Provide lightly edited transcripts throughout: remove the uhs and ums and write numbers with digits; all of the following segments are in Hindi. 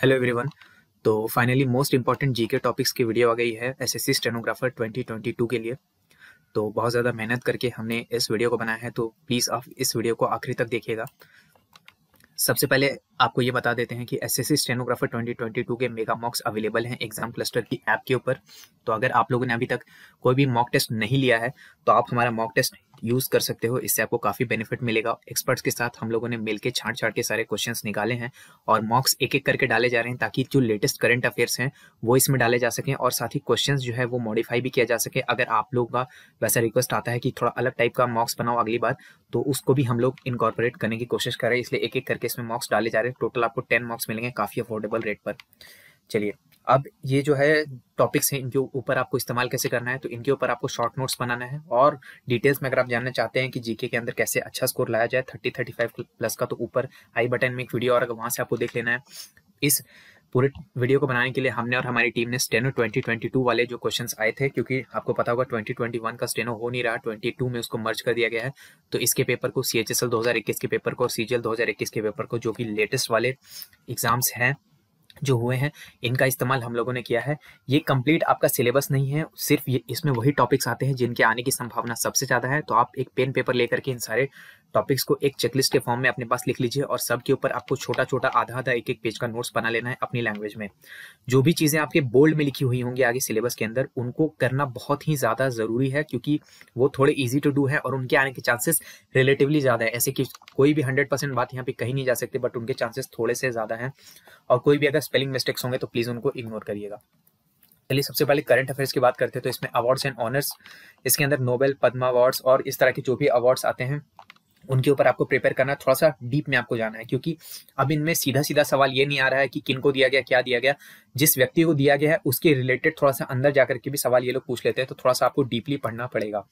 Hello everyone. तो finally most important GK topics की वीडियो आ गई है एसएससी स्टेनोग्राफर 2022 के लिए। तो बहुत ज़्यादा मेहनत करके हमने इस वीडियो को बनाया है, तो प्लीज़ आप इस वीडियो को आखिरी तक देखिएगा। सबसे पहले आपको ये बता देते हैं कि एसएससी स्टेनोग्राफर 2022 के मेगा मॉक्स अवेलेबल हैं एग्जाम क्लस्टर की ऐप के ऊपर। तो अगर आप लोगों ने अभी तक कोई भी मॉक टेस्ट नहीं लिया है तो आप हमारा मॉक टेस्ट यूज़ कर सकते हो। इससे आपको काफ़ी बेनिफिट मिलेगा। एक्सपर्ट्स के साथ हम लोगों ने मिलकर छांट छांट के सारे क्वेश्चंस निकाले हैं और मॉक्स एक एक करके डाले जा रहे हैं ताकि जो लेटेस्ट करंट अफेयर्स हैं वो इसमें डाले जा सकें और साथ ही क्वेश्चंस जो है वो मॉडिफाई भी किया जा सके। अगर आप लोगों का वैसा रिक्वेस्ट आता है कि थोड़ा अलग टाइप का मॉक्स बनाओ अगली बार, तो उसको भी हम लोग इनकॉर्पोरेट करने की कोशिश कर रहे हैं। इसलिए एक एक करके इसमें मॉक्स डाले जा रहे हैं। टोटल आपको 10 मॉक्स मिलेंगे काफ़ी अफोर्डेबल रेट पर। चलिए, अब ये जो है टॉपिक्स हैं इनके ऊपर आपको इस्तेमाल कैसे करना है, तो इनके ऊपर आपको शॉर्ट नोट्स बनाना है और डिटेल्स में अगर आप जानना चाहते हैं कि जीके के अंदर कैसे अच्छा स्कोर लाया जाए 30-35 प्लस का, तो ऊपर आई बटन में एक वीडियो और वहां से आपको देख लेना है। इस पूरे वीडियो को बनाने के लिए हमने और हमारी टीम ने स्टेनो 2022 वाले जो क्वेश्चंस आए थे, क्योंकि आपको पता होगा 2021 का स्टेनो हो नहीं रहा, 22 में उसको मर्ज कर दिया गया है। तो इसके पेपर को, CHSL 2021 के पेपर को और CGL 2021 के पेपर को, जो कि लेटेस्ट वाले एग्जाम्स हैं जो हुए हैं, इनका इस्तेमाल हम लोगों ने किया है। ये कंप्लीट आपका सिलेबस नहीं है, सिर्फ ये इसमें वही टॉपिक्स आते हैं जिनके आने की संभावना सबसे ज़्यादा है। तो आप एक पेन पेपर लेकर के इन सारे टॉपिक्स को एक चेकलिस्ट के फॉर्म में अपने पास लिख लीजिए और सबके ऊपर आपको छोटा छोटा आधा आधा एक एक पेज का नोट्स बना लेना है अपनी लैंग्वेज में। जो भी चीज़ें आपके बोल्ड में लिखी हुई होंगी आगे सिलेबस के अंदर, उनको करना बहुत ही ज़्यादा ज़रूरी है, क्योंकि वो थोड़े ईजी टू डू है और उनके आने के चांसेस रिलेटिवली ज़्यादा है। ऐसे कि कोई भी 100% बात यहाँ पे कही नहीं जा सकती, बट उनके चांसेस थोड़े से ज़्यादा हैं। और कोई भी अगर स्पेलिंग मिस्टेक्स होंगे तो प्लीज़ उनको इग्नोर करिएगा। चलिए, सबसे पहले करंट अफेयर्स की बात करते हैं। तो इसमें अवार्ड्स एंड ऑनर्स, इसके अंदर नोबेल, पद्मा अवार्ड्स और इस तरह के जो भी अवार्ड्स आते हैं उनके ऊपर आपको प्रिपेयर करना है। थोड़ा सा डीप में आपको जाना है, क्योंकि अब इनमें सीधा सीधा सवाल ये नहीं आ रहा है कि किन को दिया गया, क्या दिया गया। जिस व्यक्ति को दिया गया है उसके रिलेटेड थोड़ा सा अंदर जाकर के भी सवाल ये लोग पूछ लेते हैं, तो थोड़ा सा आपको डीपली पढ़ना पड़ेगा।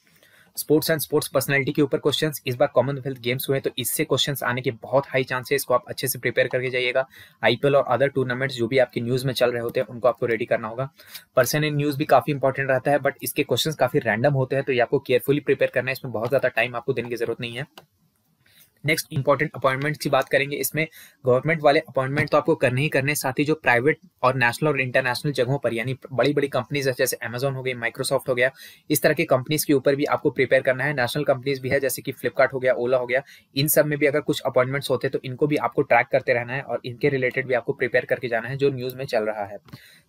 स्पोर्ट्स एंड स्पोर्ट्स पर्सनालिटी के ऊपर क्वेश्चंस, इस बार कॉमनवेल्थ गेम्स हुए तो इससे क्वेश्चंस आने के बहुत हाई चांस है। इसको आप अच्छे से प्रिपेयर करके जाइएगा। आईपीएल और अदर टूर्नामेंट्स जो भी आपके न्यूज में चल रहे होते हैं उनको आपको रेडी करना होगा। पर्सन इन न्यूज भी काफी इंपॉर्टेंट रहता है, बट इसके क्वेश्चंस काफी रैंडम होते हैं, तो ये आपको केयरफुली प्रिपेयर करना है। इसमें बहुत ज्यादा टाइम आपको देने की जरूरत नहीं है। नेक्स्ट इंपॉर्टेंट अपॉइंटमेंट की बात करेंगे। इसमें गवर्नमेंट वाले अपॉइंटमेंट तो आपको करने ही करने, साथ ही जो प्राइवेट और नेशनल और इंटरनेशनल जगहों पर, यानी बड़ी बड़ी कंपनीज है जैसे अमेजॉन हो गई, माइक्रोसॉफ्ट हो गया, इस तरह की कंपनीज के ऊपर भी आपको प्रिपेयर करना है। नेशनल कंपनीज भी है जैसे कि फ्लिपकार्ट हो गया, ओला हो गया, इन सब में भी अगर कुछ अपॉइंटमेंट्स होते हैं तो इनको भी आपको ट्रैक करते रहना है और इनके रिलेटेड भी आपको प्रिपेयर करके जाना है जो न्यूज में चल रहा है।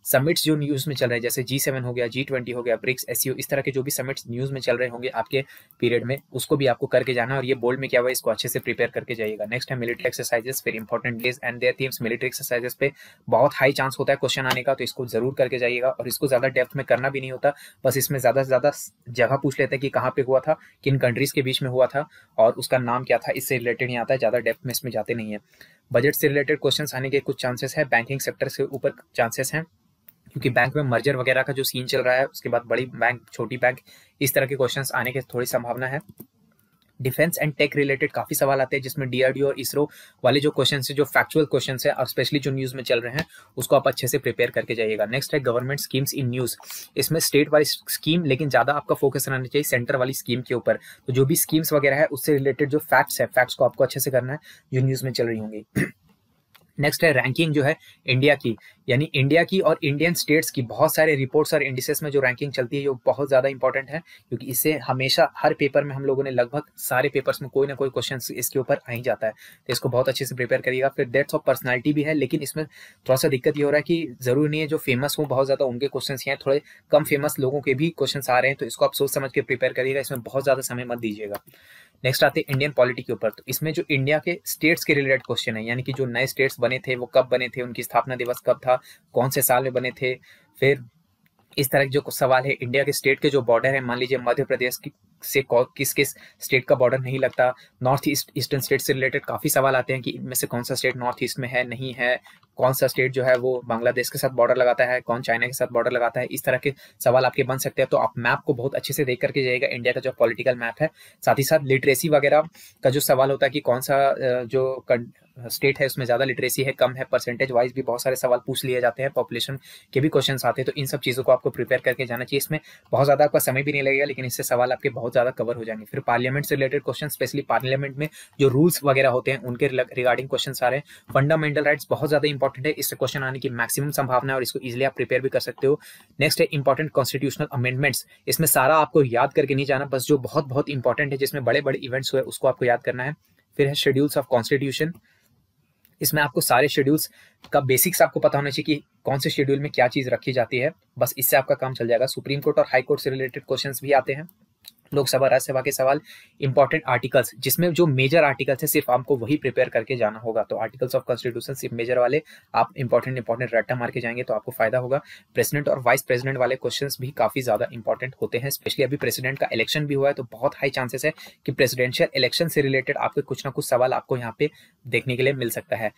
समिट्स जो न्यूज में चल रहे हैं जैसे G7 हो गया, G20 हो गया, ब्रिक्स, SCO, इस तरह के जो भी समिट्स न्यूज में चल रहे होंगे आपके पीरियड में, उसको भी आपको करके जाना है और ये बोल्ड में क्या हुआ इसको अच्छे से प्रिपेयर करके जाइएगा। नेक्स्ट है मिलिट्री एक्सरसाइजेस, फिर important days and their themes. Military exercises पे बहुत हाई चांस होता है क्वेश्चन आने का, तो इसको जरूर करके जाइएगा। और इसको ज्यादा डेप्थ में करना भी नहीं होता, बस इसमें ज्यादा से ज्यादा जगह पूछ लेते हैं कि कहाँ पे हुआ था, किन कंट्रीज के बीच में हुआ था और उसका नाम क्या था, इससे रिलेटेड ही आता है, ज्यादा डेप्थ में इसमें जाते नहीं है। बजट से रिलेटेड क्वेश्चन आने के कुछ चांसेस है। बैंकिंग सेक्टर से ऊपर चांसेस हैं, क्योंकि बैंक में मर्जर वगैरह का जो सीन चल रहा है, उसके बाद बड़ी बैंक, छोटी बैंक, इस तरह के क्वेश्चंस आने की थोड़ी संभावना है। डिफेंस एंड टेक रिलेटेड काफी सवाल आते हैं, जिसमें DRDO और इसरो वाले जो क्वेश्चन है, जो फैक्चुअल क्वेश्चन है और स्पेशली जो न्यूज में चल रहे हैं, उसको आप अच्छे से प्रिपेयर करके जाइएगा। नेक्स्ट है गवर्नमेंट स्कीम्स इन न्यूज। इसमें स्टेट वाली स्कीम, लेकिन ज्यादा आपका फोकस रहना चाहिए सेंटर वाली स्कीम के ऊपर। तो जो भी स्कीम्स वगैरह है उससे रिलेटेड जो फैक्ट्स है, फैक्ट्स को आपको अच्छे से करना है जो न्यूज में चल रही होंगी। नेक्स्ट है रैंकिंग जो है इंडिया की, यानी इंडिया की और इंडियन स्टेट्स की बहुत सारे रिपोर्ट्स और इंडिसेस में जो रैंकिंग चलती है वो बहुत ज़्यादा इंपॉर्टेंट है, क्योंकि इससे हमेशा हर पेपर में हम लोगों ने लगभग सारे पेपर्स में कोई ना कोई क्वेश्चन इसके ऊपर आ ही जाता है, तो इसको बहुत अच्छे से प्रिपेयर करिएगा। फिर डेट्स ऑफ पर्सनालिटी भी है, लेकिन इसमें थोड़ा सा दिक्कत ये हो रहा है कि जरूरी नहीं है जो फेमस हो बहुत ज़्यादा उनके क्वेश्चन हैं, थोड़े कम फेमस लोगों के भी क्वेश्चन आ रहे हैं, तो इसको आप सोच समझ के प्रिपेयर करिएगा, इसमें बहुत ज़्यादा समय मत दीजिएगा। नेक्स्ट आते हैं इंडियन पॉलिटी के ऊपर। तो इसमें जो इंडिया के स्टेट्स के रिलेटेड क्वेश्चन है, यानी कि जो नए स्टेट्स बने थे वो कब बने थे, उनकी स्थापना दिवस कब था, कौन से साल में बने थे। फिर इस तरह के जो सवाल है, इंडिया के स्टेट के जो बॉर्डर है, मान लीजिए मध्य प्रदेश से किस किस स्टेट का बॉर्डर नहीं लगता। नॉर्थ ईस्ट ईस्टर्न स्टेट से रिलेटेड काफी सवाल आते हैं कि इनमें से कौन सा स्टेट नॉर्थ ईस्ट में है, नहीं है, कौन सा स्टेट जो है वो बांग्लादेश के साथ बॉर्डर लगाता है, कौन चाइना के साथ बॉर्डर लगाता है। इस तरह के सवाल आपके बन सकते हैं, तो आप मैप को बहुत अच्छे से देख करके जाइएगा, इंडिया का जो पॉलिटिकल मैप है। साथ ही साथ लिटरेसी वगैरह का जो सवाल होता है कि कौन सा जो स्टेट है उसमें ज़्यादा लिटरेसी है, कम है, परसेंटेज वाइज भी बहुत सारे सवाल पूछ लिए जाते हैं, पॉपुलेशन के भी क्वेश्चन आते हैं, तो इन सब चीज़ों को आपको प्रिपेयर करके जाना चाहिए। इसमें बहुत ज़्यादा आपका समय भी नहीं लगेगा, लेकिन इससे सवाल आपके बहुत ज़्यादा कवर हो जाएंगे। फिर पार्लियामेंट से रिलेटेड क्वेश्चन, स्पेशली पार्लियामेंट में जो रूल्स वगैरह होते हैं उनके रिगार्डिंग क्वेश्चन आ रहे हैं। फंडामेंटल राइट्स बहुत ज़्यादा इंपॉर्टेंट है, इससे क्वेश्चन आने की मैक्सिमम संभावना है और इसको इजिली आप प्रिपेयर भी कर सकते हो। नेक्स्ट है इंपॉर्टेंट कॉन्स्टिट्यूशनल अमेंडमेंट्स, इसमें सारा आपको याद करके नहीं जाना, बस जो बहुत बहुत इंपॉर्टेंट है जिसमें बड़े बड़े इवेंट्स हुए उसको आपको याद करना है। फिर है शेड्यूल्स ऑफ कॉन्स्टिट्यूशन, इसमें आपको सारे शेड्यूल्स का बेसिक्स आपको पता होना चाहिए कि कौन से शेड्यूल में क्या चीज़ रखी जाती है, बस इससे आपका काम चल जाएगा। सुप्रीम कोर्ट और हाई कोर्ट से रिलेटेड क्वेश्चंस भी आते हैं, लोकसभा राज्यसभा के सवाल। इंपॉर्टेंट आर्टिकल्स, जिसमें जो मेजर आर्टिकल्स है सिर्फ आपको वही प्रिपेयर करके जाना होगा, तो आर्टिकल्स ऑफ कॉन्स्टिट्यूशन सिर्फ मेजर वाले आप इंपॉर्टेंट रट्टा मार के जाएंगे तो आपको फायदा होगा। प्रेसिडेंट और वाइस प्रेसिडेंट वाले क्वेश्चंस भी काफी ज्यादा इंपॉर्टेंट होते हैं, स्पेशली अभी प्रेसिडेंट का इलेक्शन भी हुआ है तो बहुत हाई चांसेस है कि प्रेसिडेंशियल इलेक्शन से रिलेटेड आपके कुछ ना कुछ सवाल आपको यहाँ पे देखने के लिए मिल सकता है।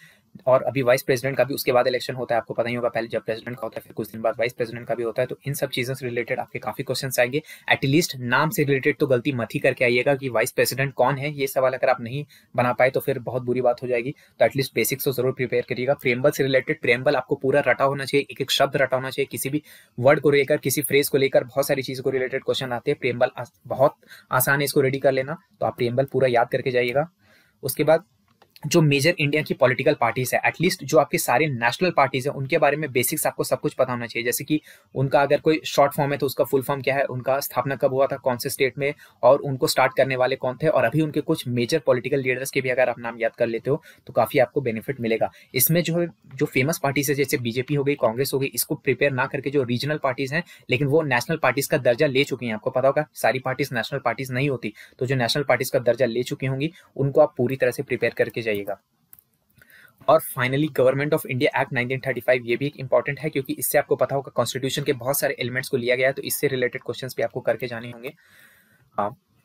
और अभी वाइस प्रेसिडेंट का भी उसके बाद इलेक्शन होता है, आपको पता ही होगा, पहले जब प्रेसिडेंट का होता है फिर कुछ दिन बाद वाइस प्रेसिडेंट का भी होता है, तो इन सब चीजों से रिलेटेड आपके काफी क्वेश्चंस आएंगे। एटलीस्ट नाम से रिलेटेड तो गलती मत ही करके आइएगा कि वाइस प्रेसिडेंट कौन है, ये सवाल अगर आप नहीं बना पाए तो फिर बहुत बुरी बात हो जाएगी, तो एटलीस्ट बेसिक्स तो जरूर प्रिपेयर करिएगा। प्रेम्बल से रिलेटेड, प्रेम्बल आपको पूरा रटा होना चाहिए, एक एक शब्द रटा होना चाहिए, किसी भी वर्ड को लेकर, किसी फ्रेज को लेकर बहुत सारी चीजों को रिलेटेड क्वेश्चन आते हैं। प्रेम्बल बहुत आसान है, इसको रेडी कर लेना, तो आप प्रेम्बल पूरा याद करके जाइएगा। उसके बाद जो मेजर इंडिया की पॉलिटिकल पार्टीज है, एटलीस्ट जो आपके सारे नेशनल पार्टीज है उनके बारे में बेसिक्स आपको सब कुछ पता होना चाहिए, जैसे कि उनका अगर कोई शॉर्ट फॉर्म है तो उसका फुल फॉर्म क्या है, उनका स्थापना कब हुआ था, कौन से स्टेट में, और उनको स्टार्ट करने वाले कौन थे, और अभी उनके कुछ मेजर पॉलिटिकल लीडर्स के भी अगर आप नाम याद कर लेते हो तो काफी आपको बेनिफिट मिलेगा। इसमें जो फेमस पार्टीज है जैसे बीजेपी हो गई, कांग्रेस हो गई, इसको प्रिपेयर ना करके जो रीजनल पार्टीज हैं लेकिन वो नेशनल पार्टीज का दर्जा ले चुकी हैं, आपको पता होगा सारी पार्टीज नेशनल पार्टीज नहीं होती, तो जो नेशनल पार्टीज का दर्जा ले चुकी होंगी उनको आप पूरी तरह से प्रिपेयर करके जाइएगा। और finally government of India act 1935, ये भी एक इंपॉर्टेंट है क्योंकि इससे आपको पता होगा कॉन्स्टिट्यूशन के बहुत सारे एलिमेंट्स को लिया गया है, तो इससे रिलेटेड क्वेश्चंस भी आपको करके जाने होंगे।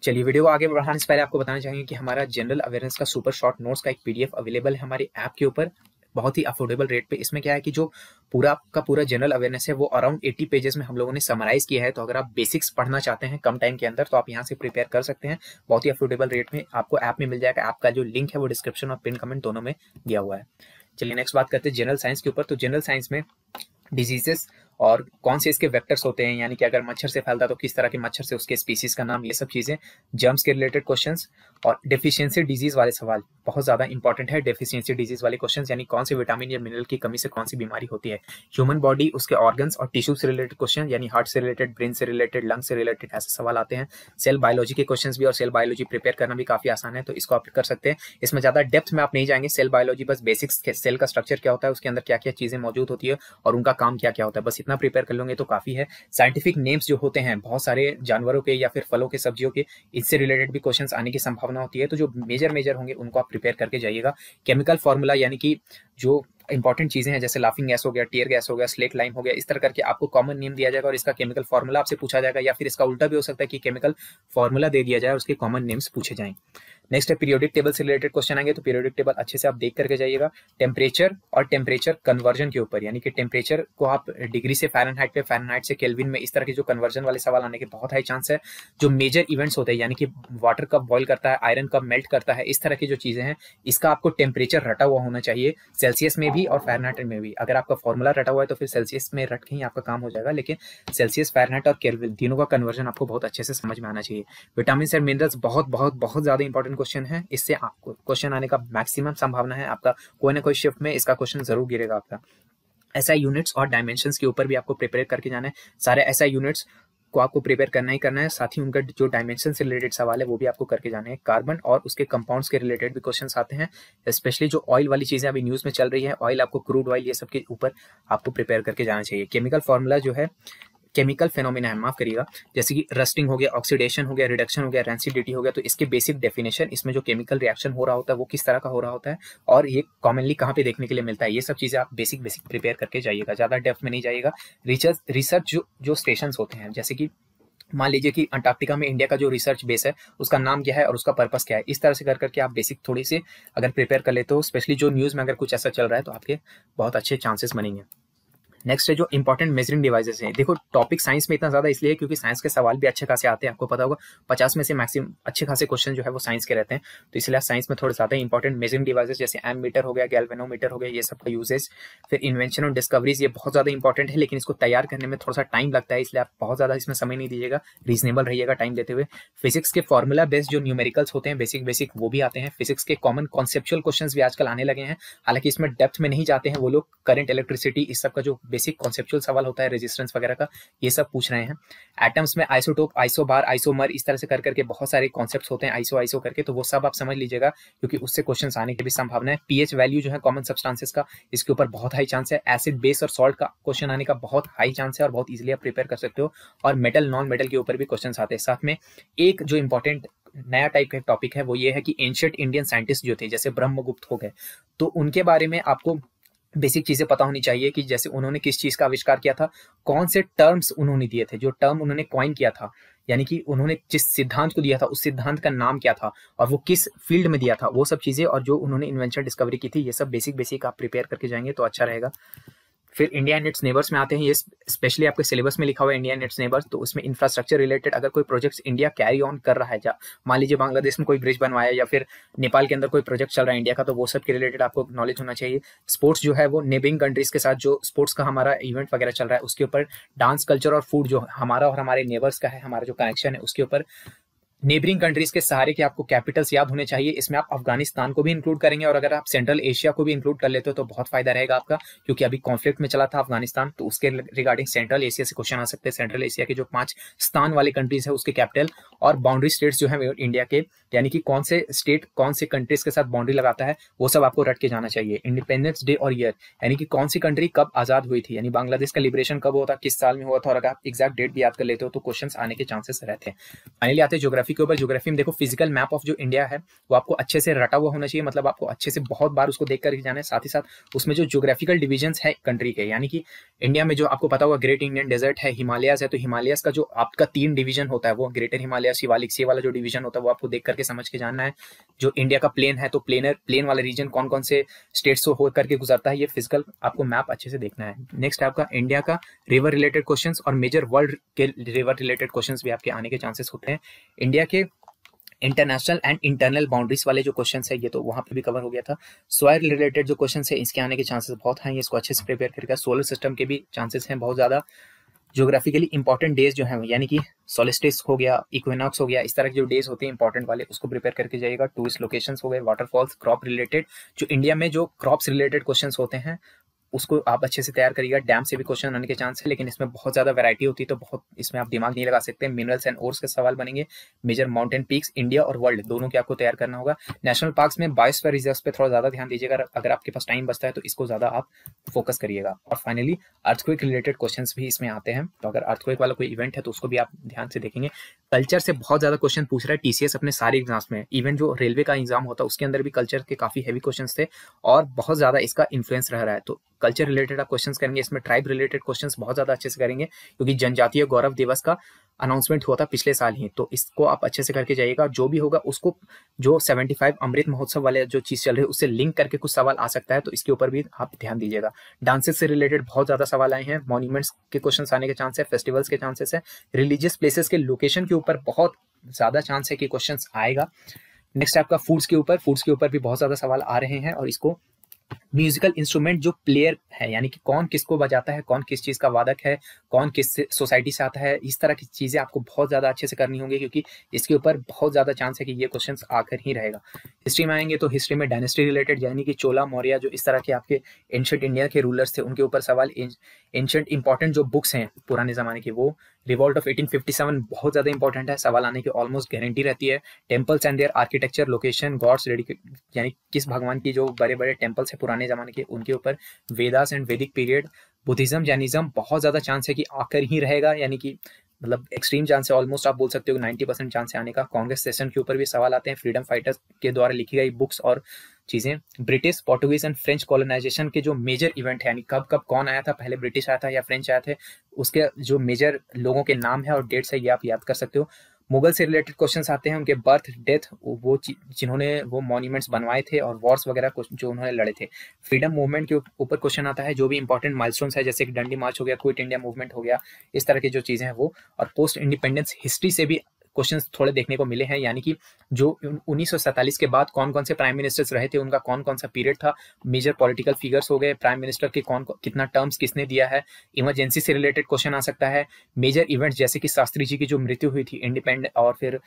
चलिए वीडियो को आगे बढ़ाने से पहले आपको बताना चाहेंगे कि हमारा जनरल अवेयरनेस का सुपर शॉर्ट नोट्स का एक पीडीएफ अवेलेबल है हमारे ऐप के ऊपर, बहुत ही अफोर्डेबल रेट पे। इसमें क्या है कि जो पूरा का पूरा जनरल अवेयरनेस है वो अराउंड 80 पेजेस में हम लोगों ने समराइज किया है, तो अगर आप बेसिक्स पढ़ना चाहते हैं कम टाइम के अंदर तो आप यहाँ से प्रिपेयर कर सकते हैं, बहुत ही अफोर्डेबल रेट में आपको ऐप में मिल जाएगा। ऐप का जो लिंक है वो डिस्क्रिप्शन और पिन कमेंट दोनों में दिया हुआ है। चलिए नेक्स्ट बात करते हैं जनरल साइंस के ऊपर। तो जनरल साइंस में डिजीजेस और कौन से इसके वेक्टर्स होते हैं, यानी कि अगर मच्छर से फैलता तो किस तरह के मच्छर से, उसके स्पीसीज का नाम, ये सब चीजें, जर्म्स के रिलेटेड क्वेश्चंस, और डेफिशिएंसी डिजीज वाले सवाल बहुत ज्यादा इंपॉर्टेंट है। डेफिशिएंसी डिजीज वाले क्वेश्चंस यानी कौन से विटामिन या मिनरल की कमी से कौन सी बीमारी होती है, ह्यूमन बॉडी, उसके ऑर्गन्स और टिश्यू से रिलेटेड क्वेश्चन, यानी हार्ट से रिलेटेड, ब्रेन से रिलेटेड, लंग से रिलेटेड, ऐसे सवाल आते हैं। सेल बायोलॉजी के क्वेश्चंस भी, और सेल बायोलॉजी प्रिपेयर करना भी काफी आसान है, तो इसको आप कर सकते हैं। इसमें ज्यादा डेप्थ में आप नहीं जाएंगे, सेल बायोलॉजी बस बेसिक्स, सेल का स्ट्रक्चर क्या होता है, उसके अंदर क्या क्या चीजें मौजूद होती है और उनका काम क्या क्या होता है, बस इतना प्रिपेयर कर लोगे तो काफी है। साइंटिफिक नेम्स जो होते हैं बहुत सारे जानवरों के या फिर फलों के, सब्जियों के, इससे रिलेटेड भी क्वेश्चंस आने की संभावना होती है, तो जो मेजर होंगे उनको आप प्रिपेयर करके जाइएगा। केमिकल फॉर्मूला, यानी कि जो इंपॉर्टेंट चीजें हैं जैसे लाफिंग गैस हो गया, टियर गैस हो गया, स्लेट लाइम हो गया, इस तरह करके आपको कॉमन नेम दिया जाएगा और इसका केमिकल फॉर्मूला आपसे पूछा जाएगा, या फिर इसका उल्टा भी हो सकता है कि केमिकल फॉर्मूला दे दिया जाए और उसके कॉमन नेम्स पूछे जाएं। नेक्स्ट है पीरियोडिक टेबल से रिलेटेड क्वेश्चन आएंगे, तो पीरियोडिक टेबल अच्छे से आप देख करके जाइएगा। टेम्परेचर और टेम्परेचर कन्वर्जन के ऊपर, यानी कि टेम्परेचर को आप डिग्री से फ़ारेनहाइट पे, फ़ारेनहाइट से केल्विन में, इस तरह के जो कन्वर्जन वाले सवाल आने के बहुत हाई चांस है। जो मेजर इवेंट्स होते हैं, यानी कि वाटर कब बॉयल करता है, आयरन कब मेल्ट करता है, इस तरह की जो चीजें हैं, इसका आपको टेम्परेचर रटा हुआ होना चाहिए, सेल्सियस में भी और फ़ारेनहाइट में भी। अगर आपका फॉर्मूला रटा हुआ है तो फिर सेल्सियस में रट के ही आपका काम हो जाएगा, लेकिन सेल्सियस, फ़ारेनहाइट और केल्विन तीनों का कन्वर्जन आपको बहुत अच्छे से समझ में आना चाहिए। विटामिन एंड मिनरल्स बहुत बहुत बहुत ज्यादा इंपॉर्टेंट क्वेश्चन है, इससे आपको क्वेश्चन आने का मैक्सिमम संभावना है, आपका कोई ना कोई शिफ्ट में इसका क्वेश्चन जरूर गिरेगा आपका। एसआई यूनिट्स और डायमेंशंस के ऊपर भी आपको प्रिपेयर करके जाना है, सारे एसआई यूनिट्स को आपको प्रिपेयर करना ही करना है, साथ ही उनका जो डायमेंशन से रिलेटेड सवाल है वो भी आपको करके जाने हैं। कार्बन और उसके कंपाउंड्स के रिलेटेड भी क्वेश्चंस आते हैं, स्पेशली जो ऑयल वाली चीजें अभी न्यूज में चल रही है, ऑयल आपको क्रूड ऑयल, ये सब के ऊपर आपको प्रिपेयर करके जाना चाहिए। केमिकल फॉर्मूला जो है, केमिकल फेनोमेना है, माफ करिएगा, जैसे कि रस्टिंग हो गया, ऑक्सीडेशन हो गया, रिडक्शन हो गया, रेंसिडिटी हो गया, तो इसके बेसिक डेफिनेशन, इसमें जो केमिकल रिएक्शन हो रहा होता है वो किस तरह का हो रहा होता है और ये कॉमनली कहाँ पे देखने के लिए मिलता है, ये सब चीजें आप बेसिक प्रिपेयर करके जाइएगा, ज्यादा डेप्थ में नहीं जाइएगा। रिसर्च जो स्टेशन होते हैं, जैसे कि मान लीजिए कि अंटार्कटिका में इंडिया का जो रिसर्च बेस है उसका नाम क्या है और उसका पर्पस क्या है, इस तरह से कर करके आप बेसिक थोड़ी सी अगर प्रिपेयर कर लेते हो, स्पेशली जो न्यूज में अगर कुछ ऐसा चल रहा है तो आपके बहुत अच्छे चांसेस बनेंगे। नेक्स्ट है जो इंपॉर्टेंट मेजरिंग डिवाइसेस हैं। देखो टॉपिक साइंस में इतना ज्यादा इसलिए क्योंकि साइंस के सवाल भी अच्छे खासे आते हैं, आपको पता होगा 50 में से मैक्सिमम अच्छे खासे क्वेश्चन जो है वो साइंस के रहते हैं, तो इसलिए साइंस में थोड़े ज्यादा इंपॉर्टेंट मेजरिंग डिवाइसेस जैसे एमीटर हो गया, गैल्वेनोमीटर हो गया, ये सब का यूजेस। फिर इन्वेंशन और डिस्कवरीज, ये बहुत ज्यादा इंपॉर्टेंट है, लेकिन इसको तैयार करने में थोड़ा सा टाइम लगता है, इसलिए आप बहुत ज्यादा इसमें समय नहीं दीजिएगा, रीजनेबल रहिएगा टाइम देते हुए। फिजिक्स के फॉर्मूला बेस्ड जो न्यूमेरिकल्स होते हैं बेसिक वो भी आते हैं। फिजिक्स के कॉमन कॉन्सेप्चुअल क्वेश्चंस भी आजकल आने लगे हैं, हालांकि इसमें डेप्थ में नहीं जाते हैं वो लोग, करंट इलेक्ट्रिसिटी इस सब का जो बेसिक कॉन्सेप्चुअल सवाल होता है, रेजिस्टेंस वगैरह का, ये सब पूछ रहे हैं। एटम्स में आइसोटोप, आइसोबार, आइसोमर, इस तरह से कर करके बहुत सारे कॉन्सेप्ट्स होते हैं आइसो करके, तो वो सब आप समझ लीजिएगा क्योंकि उससे क्वेश्चंस आने की भी संभावना है। पीएच वैल्यू जो है कॉमन सब्सटेंसेस का, इसके ऊपर बहुत हाई चांस है। एसिड, बेस और सॉल्ट का क्वेश्चन आने का बहुत हाई चांस है और बहुत इजीली आप प्रिपेयर कर सकते हो। और मेटल, नॉन मेटल के ऊपर भी क्वेश्चन आते हैं। साथ में एक जो इंपॉर्टेंट नया टाइप का टॉपिक है वो ये है कि एंशिएंट इंडियन साइंटिस्ट जो थे जैसे ब्रह्मगुप्त हो गए, तो उनके बारे में आपको बेसिक चीजें पता होनी चाहिए कि जैसे उन्होंने किस चीज का आविष्कार किया था, कौन से टर्म्स उन्होंने दिए थे, जो टर्म उन्होंने कॉइन किया था, यानी कि उन्होंने जिस सिद्धांत को दिया था उस सिद्धांत का नाम क्या था और वो किस फील्ड में दिया था, वो सब चीजें, और जो उन्होंने इन्वेंशन डिस्कवरी की थी, ये सब बेसिक आप प्रिपेयर करके जाएंगे तो अच्छा रहेगा। फिर इंडिया एंड इट्स नेबर्स में आते हैं, ये स्पेशली आपके सिलेबस में लिखा हुआ है इंडिया एंड इट्स नेबर्स, तो उसमें इंफ्रास्ट्रक्चर रिलेटेड अगर कोई प्रोजेक्ट्स इंडिया कैरी ऑन कर रहा है, मान लीजिए बांग्लादेश में कोई ब्रिज बनवाया या फिर नेपाल के अंदर कोई प्रोजेक्ट चल रहा है इंडिया का, तो वो सब के रिलेटेड आपको नॉलेज होना चाहिए। स्पोर्ट्स जो है वो नेबरिंग कंट्रीज के साथ जो स्पोर्ट्स का हमारा इवेंट वगैरह चल रहा है उसके ऊपर, डांस कल्चर और फूड जो हमारा और हमारे नेबर्स का है, हमारा जो कनेक्शन है उसके ऊपर, नेबरिंग कंट्रीज के सहारे के आपको कैपिटल्स याद होने चाहिए। इसमें आप अफगानिस्तान को भी इंक्लूड करेंगे और अगर आप सेंट्रल एशिया को भी इंक्लूड कर लेते हो तो बहुत फायदा रहेगा आपका, क्योंकि अभी कॉन्फ्लिक्ट में चला था अफगानिस्तान, तो उसके रिगार्डिंग सेंट्रल एशिया से क्वेश्चन आ सकते हैं। सेंट्रल एशिया के जो 5 स्थान वाले कंट्रीज है उसके कैपिटल और बाउंड्री स्टेट्स जो है इंडिया के, यानी कि कौन से स्टेट कौन से कंट्रीज के साथ बाउंड्री लगाता है, वो सब आपको रट के जाना चाहिए। इंडिपेंडेंस डे और ईयर, यानी कि कौन सी कंट्री कब आजाद हुई थी, यानी बांग्लादेश का लिबरेशन कब हुआ था, किस साल में हुआ था, और अगर आप एग्जैक्ट डेट भी याद कर लेते हो तो क्वेश्चन आने के चांसेस रहते हैं। फाइनली आते हैं ज्योग्राफी के ऊपर। ज्योग्राफी में देखो फिजिकल मैप ऑफ जो इंडिया है वो आपको अच्छे से रटा हुआ होना चाहिए, मतलब आपको अच्छे से बहुत बार उसको देख करके जाना है। साथ ही साथ उसमें जो ज्योग्राफिकल डिविजन्स है कंट्री के, यानी कि इंडिया में जो आपको पता होगा ग्रेट इंडियन डेजर्ट है, हिमालयाज है, तो हिमालयाज का जो आपका 3 डिवीजन होता है वो ग्रेटर हिमालय, शिवालिक, ये वाला जो डिवीजन होता है वो आपको देख करके समझ के जानना है। जो इंडिया का प्लेन है तो प्लेन वाला रीजन कौन कौन से स्टेट्स से होकर के गुजरता है, ये फिजिकल आपको मैप अच्छे से देखना है। नेक्स्ट आपका इंडिया का रिवर रिलेटेड क्वेश्चंस और मेजर वर्ल्ड के रिवर रिलेटेड क्वेश्चंस भी आपके आने के चांसेस होते हैं। इंडिया के इंटरनेशनल एंड इंटरनल बाउंड्रीज वाले जो क्वेश्चंस है ये तो वहां पे भी कवर हो गया था। सॉइल रिलेटेड जो क्वेश्चंस है इसके आने के चांसेस बहुत हैं, इसको अच्छे से प्रिपेयर करेगा। सोलर सिस्टम के भी चांसेस हैं बहुत ज्यादा। ज्योग्राफिकली इंपॉर्टेंट डेज जो है यानी कि सोलिस्टिस हो गया, इक्विनॉक्स हो गया, इस तरह के जो डेज होते हैं इंपॉर्टेंट वाले उसको प्रिपेयर करके जाइएगा। टूरिस्ट लोकेशंस हो गए, वाटरफॉल्स, क्रॉप रिलेटेड, जो इंडिया में जो क्रॉप्स रिलेटेड क्वेश्चंस होते हैं उसको आप अच्छे से तैयार करिएगा। डैम से भी क्वेश्चन आने के चांस है, लेकिन इसमें बहुत ज्यादा वैरायटी होती है तो बहुत इसमें आप दिमाग नहीं लगा सकते। मिनरल्स एंड ओर्स के सवाल बनेंगे। मेजर माउंटेन पीक्स इंडिया और वर्ल्ड दोनों के आपको तैयार करना होगा। नेशनल पार्क्स में बायोस्फीयर रिजर्व्स पे थोड़ा ज्यादा ध्यान दीजिएगा, अगर आपके पास टाइम बचता है तो इसको ज्यादा आप फोकस करिएगा। और फाइनली अर्थक्वेक रिलेटेड क्वेश्चंस भी इसमें आते हैं, तो अगर अर्थक्वेक वाला कोई इवेंट है तो उसको भी आप ध्यान से देखेंगे। कल्चर से बहुत ज्यादा क्वेश्चन पूछ रहा है टीसीएस अपने सारे एग्जाम्स में, इवन जो रेलवे का एग्जाम होता है उसके अंदर भी कल्चर के काफी हैवी क्वेश्चंस थे और बहुत ज्यादा इसका इन्फ्लुएंस रह रहा है। तो कल्चर रिलेटेड आप क्वेश्चंस करेंगे, इसमें ट्राइब रिलेटेड क्वेश्चंस बहुत ज्यादा अच्छे से करेंगे क्योंकि जनजातीय गौरव दिवस का अनाउंसमेंट हुआ था पिछले साल ही, तो इसको आप अच्छे से करके जाइएगा। जो भी होगा उसको जो 75 अमृत महोत्सव वाले जो चीज चल रही है उससे लिंक करके कुछ सवाल आ सकता है, तो इसके ऊपर भी आप ध्यान दीजिएगा। डांसेस से रिलेटेड बहुत ज्यादा सवाल आए हैं, मॉन्यूमेंट्स के क्वेश्चन आने के चांस है, फेस्टिवल्स के चांसेस है, रिलीजियस प्लेसेस के लोकेशन के ऊपर बहुत ज्यादा चांस है कि क्वेश्चन आएगा। नेक्स्ट आपका फूड्स के ऊपर भी बहुत ज्यादा सवाल आ रहे हैं। और इसको म्यूजिकल इंस्ट्रूमेंट जो प्लेयर है यानी कि कौन किसको बजाता है, कौन किस चीज का वादक है, कौन किस सोसाइटी से आता है, इस तरह की चीजें आपको बहुत ज्यादा अच्छे से करनी होंगी क्योंकि इसके ऊपर बहुत ज्यादा चांस है कि ये क्वेश्चन आकर ही रहेगा। हिस्ट्री में आएंगे तो हिस्ट्री में डायनेस्टी रिलेटेड यानी कि चोला, मौर्य, जो इस तरह के आपके एंशिएंट इंडिया के रूलर्स थे उनके ऊपर सवाल। एंशिएंट इंपॉर्टेंट जो बुक्स हैं पुराने जमाने की, वो रिवॉल्ट ऑफ 1857 बहुत ज्यादा इंपॉर्टेंट है, सवाल आने की ऑलमोस्ट गारंटी रहती है। Temples and their architecture, location, gods यानी किस भगवान की जो बड़े बड़े टेम्पल्स है पुराने जमाने के उनके ऊपर। वेदास एंड वैदिक पीरियड, बुद्धिज्म, जैनिज्म बहुत ज्यादा चांस है कि आकर ही रहेगा, यानी कि मतलब एक्सट्रीम चांस है, ऑलमोस्ट आप बोल सकते हो 90% चांस है आने का। कांग्रेस सेशन के ऊपर भी सवाल आते हैं, फ्रीडम फाइटर्स के द्वारा लिखी गई बुक्स और चीजें। British, Portuguese and French colonization के जो मेजर इवेंट है यानी कब कब कौन आया था, पहले ब्रिटिश आया था या फ्रेंच आया थे, उसके जो मेजर लोगों के नाम है और डेट्स है ये आप याद कर सकते हो। मुगल से रिलेटेड क्वेश्चंस आते हैं, उनके बर्थ डेथ, वो जिन्होंने वो मॉन्यूमेंट्स बनवाए थे और वॉर्स वगैरह जो उन्होंने लड़े थे। फ्रीडम मूवमेंट के ऊपर क्वेश्चन आता है, जो भी इंपॉर्टेंट माइलस्टोन्स है जैसे कि डंडी मार्च हो गया, क्विट इंडिया मूवमेंट हो गया, इस तरह की जो चीजें हैं वो। और पोस्ट इंडिपेंडेंस हिस्ट्री से भी क्वेश्चंस थोड़े देखने को मिले हैं, यानी कि जो 1947 के बाद कौन कौन से प्राइम मिनिस्टर्स रहे थे, उनका कौन कौन सा पीरियड था, मेजर पॉलिटिकल फिगर्स हो गए, प्राइम मिनिस्टर के कौन कितना टर्म्स किसने दिया है। इमरजेंसी से रिलेटेड क्वेश्चन आ सकता है, मेजर इवेंट्स जैसे कि शास्त्री जी की जो मृत्यु हुई थी इंडिपेंडेंट, और फिर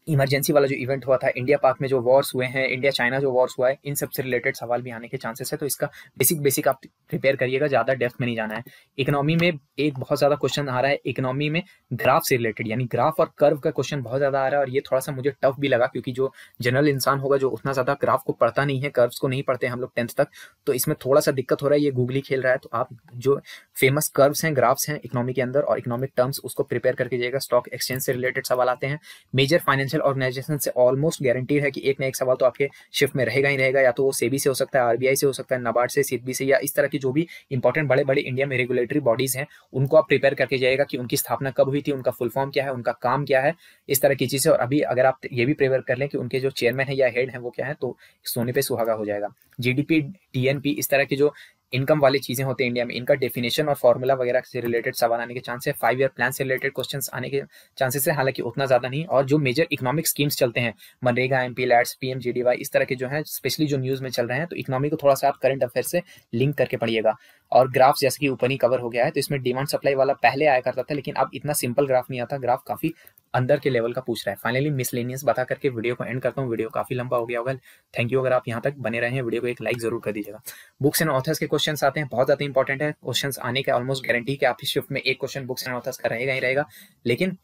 इमरजेंसी वाला जो इवेंट हुआ था, इंडिया पाक में जो वॉर्स हुए हैं, इंडिया चाइना जो वॉर्स हुआ है, इन सब से रिलेटेड सवाल भी आने के चांसेस है। तो इसका बेसिक आप प्रिपेयर करिएगा, ज़्यादा डेप्थ में नहीं जाना है। इकोनॉमी में एक बहुत ज़्यादा क्वेश्चन आ रहा है, इकोनॉमी में ग्राफ से रिलेटेड, यानी ग्राफ और कर्व का क्वेश्चन बहुत ज़्यादा आ रहा है, और ये थोड़ा सा मुझे टफ भी लगा, क्योंकि जो जनरल इंसान होगा जो उतना ज़्यादा ग्राफ को पढ़ता नहीं है, कर्व्स को नहीं पढ़ते हम लोग 10th तक, तो इसमें थोड़ा सा दिक्कत हो रहा है। ये गूगली खेल रहा है, तो आप जो फेमस कर्व्स हैं, ग्राफ्स हैं इकोनॉमी के अंदर और इकोनॉमिक टर्म्स, उसको प्रिपेयर करके जाइएगा। स्टॉक एक्सचेंज से रिलेटेड सवाल आते हैं, मेजर फाइनेंशियल ऑर्गेनाइजेशन से ऑलमोस्ट गारंटीड है कि एक ना एक सवाल तो आपके शिफ्ट में रहेगा ही रहेगा, या तो वो सेबी से हो सकता है, आरबीआई से हो सकता है, नाबार्ड से, सिडबी से, या इस तरह की जो भी इंपॉर्टेंट बड़े बड़े इंडिया में रेगुलेटरी बॉडीज हैं, उनको आप प्रिपेयर करके जाइएगा कि उनकी स्थापना कब हुई थी, उनका फुल फॉर्म क्या है, उनका काम क्या है, इस तरह की चीजें। और अभी अगर आप ये भी प्रिपेयर कर लें कि उनके जो चेयरमैन है या हेड है वो क्या है, तो सोने पे सुहागा हो जाएगा। जीडीपी, टीएनपी, इस तरह की जो इनकम वाली चीजें होती हैं इंडिया में, इनका डेफिनेशन और फॉर्मूला वगैरह से रिलेटेड सवाल आने के चांस है। 5 ईयर प्लान से रिलेटेड क्वेश्चंस आने के चांसेस है, हालांकि उतना ज्यादा नहीं। और जो मेजर इकोनॉमिक स्कीम्स चलते हैं, मनरेगा, एमपी लैट्स, पीएमजीडीवाई, इस तरह के जो है स्पेशली जो न्यूज में चल रहे हैं, तो इकोनॉमी को थोड़ा सा आप करंट अफेयर से लिंक करके पढ़िएगा। और ग्राफ जैसे कि ऊपर ही कवर हो गया है, तो इसमें डिमांड सप्लाई वाला पहले आया करता था, लेकिन अब इतना सिंपल ग्राफ नहीं आता, ग्राफ काफी अंदर के लेवल का पूछ रहा है। फाइनली मिसलेनियस बता करके वीडियो को एंड करता हूँ, वीडियो काफी लंबा हो गया होगा। थैंक यू, अगर आप यहाँ तक बने रहे हैं, वीडियो को एक लाइक जरूर कर दीजिएगा। बुक्स एंड ऑथर्स के क्वेश्चंस आते हैं, बहुत ज्यादा इंपॉर्टेंट है, क्वेश्चंस आने के ऑलमोस्ट गारंटी कि आपकी शिफ्ट में एक क्वेश्चन बुक्स एंड ऑथर्स का रहेगा ही रहेगा, लेकिन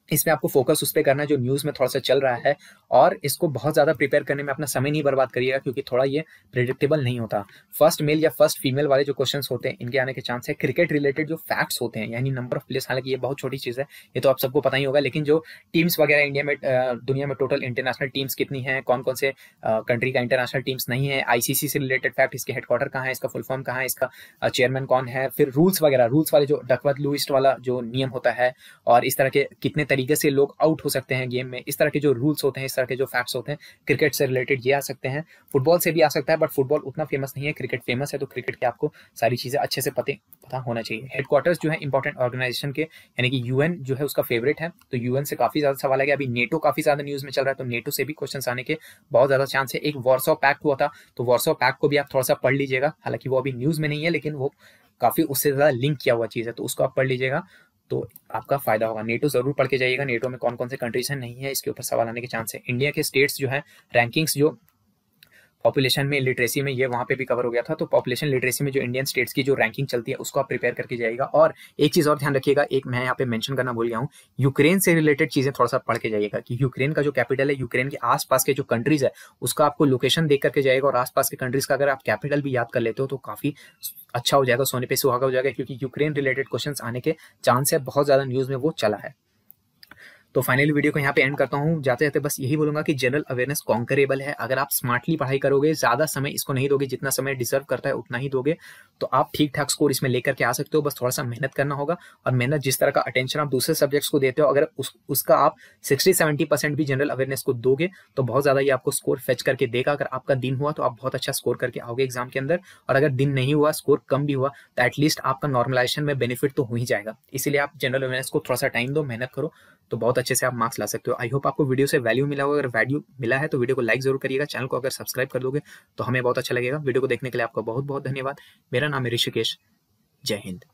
इसमें आपको फोकस उस पर करना है जो न्यूज में थोड़ा सा चल रहा है, और इसको बहुत ज्यादा प्रिपेयर करने में अपना समय नहीं बर्बाद करिएगा, क्योंकि थोड़ा ये प्रेडिक्टेबल नहीं होता। फर्स्ट मेल या फर्स्ट फीमेल वाले जो क्वेश्चंस होते हैं, इनके आने के चांस है। क्रिकेट रिलेटेड जो फैक्ट्स होते हैं, यानी नंबर ऑफ प्लेयर्स, हालांकि ये बहुत छोटी चीज है, ये तो आप सबको पता ही होगा, लेकिन जो टीम्स वगैरह इंडिया में, दुनिया में टोटल इंटरनेशनल टीम्स कितनी है, कौन कौन से कंट्री का इंटरनेशनल टीम्स नहीं है, आईसीसी से रिलेटेड फैक्ट, इसके हेडक्वार्टर कहाँ है, इसका फुल फॉर्म कहाँ है, इसका चेयरमैन कौन है, फिर रूल्स वगैरह, रूल्स वाले जो डकवर्थ लुईस वाला जो नियम होता है, और इस तरह के कितने तरीके से लोग आउट हो सकते हैं गेम में, इस तरह के जो रूल्स होते हैं, इस तरह के जो फैक्ट्स होते हैं, क्रिकेट से रिलेटेड ये आ सकते हैं। फुटबॉल से भी आ सकता है, बट फुटबॉल उतना फेमस नहीं है, क्रिकेट फेमस है, तो क्रिकेट के आपको सारी चीजें अच्छे से पता होना चाहिए। हेडक्वार्टर्स जो है इंपॉर्टेंट ऑर्गेनाइजेशन के, यानी कि यूएन जो है उसका फेवरेट है, तो यूएन से काफी ज्यादा सवाल आ गया। अभी नेटो काफी ज्यादा न्यूज में चल रहा है, तो नेटो से भी क्वेश्चन आने के बहुत ज्यादा चांस है। एक वार्सो पैक्ट हुआ था, तो वार्सो पैक्ट को भी आप थोड़ा सा पढ़ लीजिएगा, हालांकि वो अभी न्यूज में नहीं है, लेकिन वो काफी उससे ज्यादा लिंक किया हुआ चीज है, तो उसको आप पढ़ लीजिएगा, तो आपका फायदा होगा। नेटो जरूर पढ़ के जाइएगा, नेटो में कौन कौन से कंट्रीज हैं, नहीं है, इसके ऊपर सवाल आने के चांस है। इंडिया के स्टेट्स जो है, रैंकिंग्स जो पॉपुलेशन में, लिटरेसी में, ये वहां पे भी कवर हो गया था, तो पॉपुलेशन लिटरेसी में जो इंडियन स्टेट्स की जो रैंकिंग चलती है, उसको आप प्रिपेयर करके जाइएगा। और एक चीज और ध्यान रखिएगा, एक मैं यहाँ पे मेंशन करना भूल गया हूँ, यूक्रेन से रिलेटेड चीजें थोड़ा सा पढ़ के जाइएगा, कि यूक्रेन का जो कैपिटल है, यूक्रेन के आसपास के जो कंट्रीज है, उसका आपको लोकेशन देख करके जाएगा, और आसपास के कंट्रीज का अगर आप कैपिटल भी याद कर लेते हो तो काफी अच्छा हो जाएगा, सोने पे सुहागा हो जाएगा, क्योंकि यूक्रेन रिलेटेड क्वेश्चन आने के चांस है, बहुत ज्यादा न्यूज में वो चला है। तो फाइनली वीडियो को यहाँ पे एंड करता हूँ। जाते जाते बस यही बोलूंगा कि जनरल अवेयरनेस कॉन्करेबल है, अगर आप स्मार्टली पढ़ाई करोगे, ज्यादा समय इसको नहीं दोगे, जितना समय डिजर्व करता है उतना ही दोगे, तो आप ठीक ठाक स्कोर इसमें लेकर के आ सकते हो। बस थोड़ा सा मेहनत करना होगा, और मेहनत जिस तरह का अटेंशन आप दूसरे सब्जेक्ट्स को देते हो, अगर उसका आप 60-70% भी जनरल अवेयरनेस को दोगे, तो बहुत ज्यादा ये आपको स्कोर फेच करके देगा। अगर आपका दिन हुआ तो आप बहुत अच्छा स्कोर करके आओगे एग्जाम के अंदर, और अगर दिन नहीं हुआ, स्कोर कम भी हुआ, तो एटलीस्ट आपका नॉर्मलाइजेशन में बेनिफिट तो हो ही जाएगा। इसीलिए आप जनरल अवेयरनेस को थोड़ा सा टाइम दो, मेहनत करो, तो बहुत अच्छे से आप मार्क्स ला सकते हो। आई होप आपको वीडियो से वैल्यू मिला होगा, अगर वैल्यू मिला है तो वीडियो को लाइक जरूर करिएगा, चैनल को अगर सब्सक्राइब कर दोगे तो हमें बहुत अच्छा लगेगा। वीडियो को देखने के लिए आपका बहुत बहुत धन्यवाद। मेरा नाम है ऋषिकेश। जय हिंद।